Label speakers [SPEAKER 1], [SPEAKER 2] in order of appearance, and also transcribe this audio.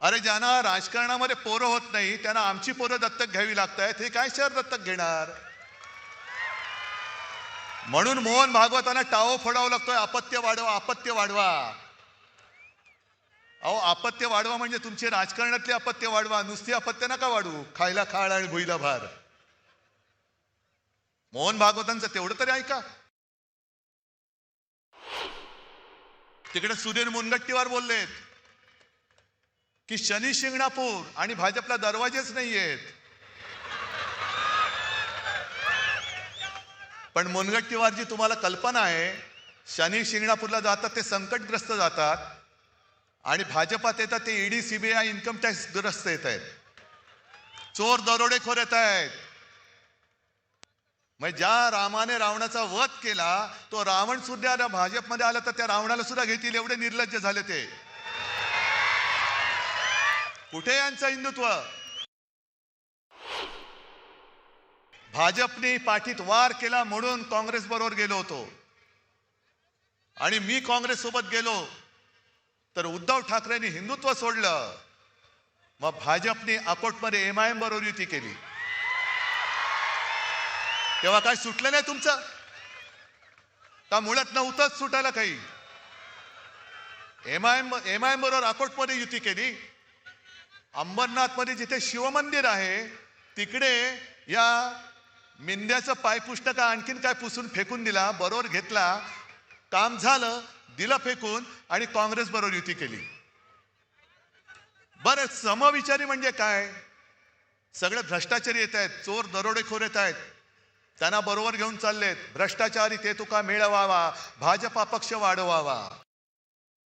[SPEAKER 1] अरे ज्यांना राजकारणामध्ये पोरं होत नाही त्यांना आमची पोरं दत्तक घ्यावी लागतायत, हे काय शहर दत्तक घेणार? म्हणून मोहन भागवतांना टाओ फोडावं लागतोय, अपत्य वाढवा, अपत्य वाढवा. अहो अपत्य वाढवा म्हणजे तुमचे राजकारणातले अपत्य वाढवा, नुसती अपत्य नका वाढवू. खायला खाळ आणि भुईला भार. मोहन भागवतांचं तेवढं तरी ऐका. तिकडे सुधीर मुनगंटीवार बोललेत की शनी शिंगणापूर आणि भाजपला दरवाजेच नाहीयेत. पण मुनगंटीवारजी तुम्हाला कल्पना आहे, शनी शिंगणापूरला जातात ते संकटग्रस्त जातात आणि भाजपात येतात ते ईडी सीबीआय इन्कम टॅक्स ग्रस्त येत आहेत, चोर दरोडेखोर येत आहेत. मग ज्या रामाने रावणाचा वध केला तो रावण सुद्धा भाजपमध्ये आला तर त्या रावणाला सुद्धा घेतील, एवढे निर्लज्ज झाले ते. कुठे यांचं हिंदुत्व? भाजपने पाठीत वार केला म्हणून काँग्रेस बरोबर गेलो होतो आणि मी काँग्रेस सोबत गेलो तर उद्धव ठाकरेंनी हिंदुत्व सोडलं. मग भाजपने अकोटमध्ये MIM बरोबर युती केली. तेव्हा काय सुटलं नाही तुमचं? का मुळात नव्हतंच सुटायला काही? MIM बरोबर अकोटमध्ये युती केली. अंबरनाथ मध्ये जिथे शिवमंदिर आहे तिकडे या मिंद्याचं पायपुष्ट का आणखीन काय पुसून फेकून दिला, बरोबर घेतला, काम झालं, दिलं फेकून आणि काँग्रेस बरोबर युती केली. बरं समविचारी म्हणजे काय? सगळे भ्रष्टाचारी येत आहेत, चोर दरोडेखोर येत आहेत, त्यांना बरोबर घेऊन चाललेत. भ्रष्टाचारी ते तुका मिळवावा, भाजपा पक्ष वाढवावा.